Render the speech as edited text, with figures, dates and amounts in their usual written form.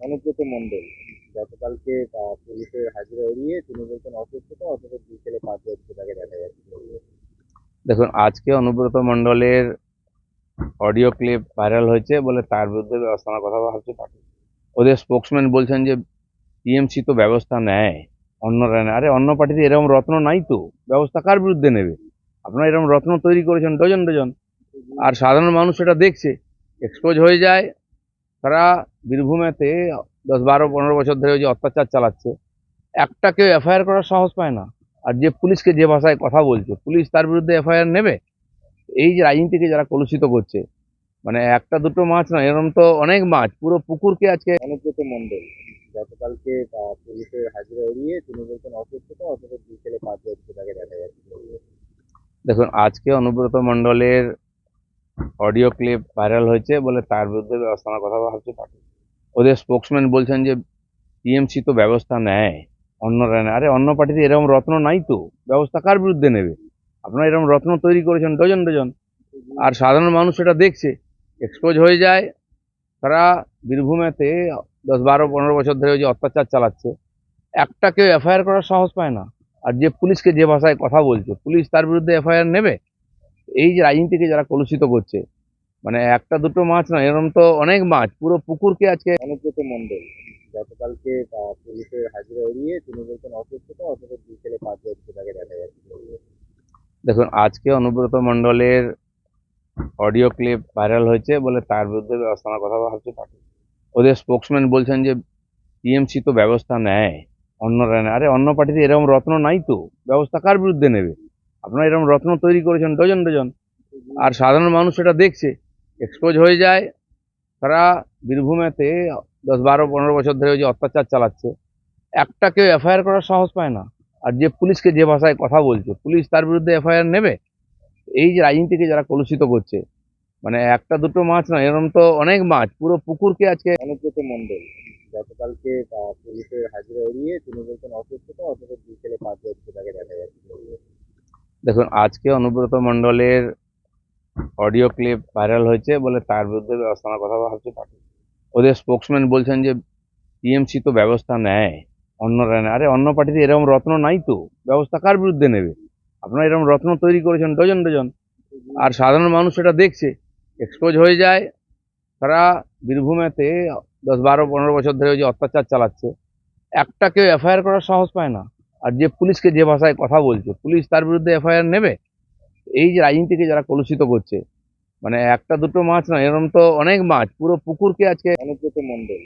অনুব্রত মণ্ডল গতকালকে পুলিশের হাজিরা এড়িয়ে তিনি বলছেন অসুস্থতা, অথচ 2 ছেলে 5 যাচ্ছে তাকে দেখা যাচ্ছে। দেখুন, আজকে অনুব্রত মণ্ডলের অডিও ক্লিপ ভাইরাল হয়েছে বলে তার বিরুদ্ধে ব্যবস্থা নেওয়ার কথা ভাবছে পার্টি। ওদের স্পোক্সম্যান বলছেন যে টিএমসি তো ব্যবস্থা নেয়, অন্যরা নেয়। আরে অন্য পার্টিতে এরকম রত্ন নাই তো, ব্যবস্থা কার বিরুদ্ধে নেবে? আপনারা এরকম রত্ন তৈরি করেছেন ডজন ডজন, আর সাধারণ মানুষ সেটা দেখছে, এক্সপোজ হয়ে যায়। তারা বীরভূমেতে 10, 12, 15 বছর ধরে ওই যে অত্যাচার চালাচ্ছে, একটা কেউ এফআইআর করার সাহস পায় না। আর যে পুলিশকে যে ভাষায় কথা বলছে, পুলিশ তার বিরুদ্ধে এফআইআর নেবে? এই যে রাজনীতিকে যারা কলুষিত করছে, মানে একটা দুটো মাছ না, এরকম তো অনেক মাছ, পুরো পুকুরকে আজকে। অনুব্রত মণ্ডল গতকালকে পুলিশের হাজিরা এড়িয়ে তিনি বলছেন অসুস্থতা, অথচ 2 ছেলে 5 যাচ্ছে তাকে দেখা যাচ্ছে। দেখুন, আজকে অনুব্রত মণ্ডলের অডিও ক্লিপ ভাইরাল হয়েছে বলে তার বিরুদ্ধে ব্যবস্থা নেওয়ার কথা ভাবছে পার্টি। ওদের স্পোক্সম্যান বলছেন যে টিএমসি তো ব্যবস্থা নেয়, অন্যরা নেয়। আরে অন্য পার্টিতে এরকম রত্ন নাই তো, ব্যবস্থা কার বিরুদ্ধে নেবে? আপনারা এরকম রত্ন তৈরি করেছেন ডজন ডজন, আর সাধারণ মানুষ সেটা দেখছে, এক্সপোজ হয়ে যায়। তারা বীরভূমেতে 10, 12, 15 বছর ধরে ওই যে অত্যাচার চালাচ্ছে, একটা কেউ এফআইআর করার সাহস পায় না। আর যে পুলিশকে যে ভাষায় কথা বলছে, পুলিশ তার বিরুদ্ধে এফআইআর নেবে? এই যে রাজনীতিকে যারা কলুষিত করছে, মানে একটা দুটো মাছ না, এরকম তো অনেক মাছ, পুরো পুকুরকে আজকে। অনুব্রত মণ্ডল গতকালকে পুলিশের হাজিরা এড়িয়ে তিনি বলছেন অসুস্থতা, অথচ 2 ছেলে 5 যাচ্ছে তাকে দেখা যাচ্ছে। দেখুন, আজকে অনুব্রত মণ্ডলের অডিও ক্লিপ ভাইরাল হয়েছে বলে তার বিরুদ্ধে ব্যবস্থা নেওয়ার কথা ভাবছে পার্টি। ওদের স্পোক্সম্যান বলছেন যে টিএমসি তো ব্যবস্থা নেয়, অন্যরা নেয়। আরে অন্য পার্টিতে এরকম রত্ন নাই তো, ব্যবস্থা কার বিরুদ্ধে নেবে? আপনারা এরকম রত্ন তৈরি করেছেন ডজন ডজন, আর সাধারণ মানুষ সেটা দেখছে, এক্সপোজ হয়ে যায়। তারা বীরভূমেতে 10, 12, 15 বছর ধরে ওই যে অত্যাচার চালাচ্ছে, একটা কেউ এফআইআর করার সাহস পায় না। আর যে পুলিশকে যে ভাষায় কথা বলছে, পুলিশ তার বিরুদ্ধে এফআইআর নেবে? এই যে রাজনীতিকে যারা কলুষিত করছে, মানে একটা দুটো মাছ না, এরকম তো অনেক মাছ, পুরো পুকুরকে আজকে। অনুব্রত মণ্ডল গতকালকে পুলিশের হাজিরা এড়িয়ে তিনি বলছেন অসুস্থতা, অথচ 2 ছেলে 5 যাচ্ছে তাকে দেখা যাচ্ছে। দেখুন, আজকে অনুব্রত মণ্ডলের অডিও ক্লিপ ভাইরাল হয়েছে বলে তার বিরুদ্ধে ব্যবস্থা নেওয়ার কথা ভাবছে পার্টি। ওদের স্পোক্সম্যান বলছেন যে টিএমসি তো ব্যবস্থা নেয়, অন্যরা নেয়। আরে অন্য পার্টিতে এরকম রত্ন নাই তো, ব্যবস্থা কার বিরুদ্ধে নেবে? আপনারা এরকম রত্ন তৈরি করেছেন ডজন ডজন, আর সাধারণ মানুষ সেটা দেখছে, এক্সপোজ হয়ে যায়। তারা বীরভূমেতে 10, 12, 15 বছর ধরে ওই যে অত্যাচার চালাচ্ছে, একটা কেউ এফআইআর করার সাহস পায় না। আর যে পুলিশকে যে ভাষায় কথা বলছে, পুলিশ তার বিরুদ্ধে এফআইআর নেবে? এই যে রাজনীতিকে যারা কলুষিত করছে, মানে একটা দুটো মাছ না, এরকম তো অনেক মাছ, পুরো পুকুরকে আজকে। অনুব্রত মণ্ডল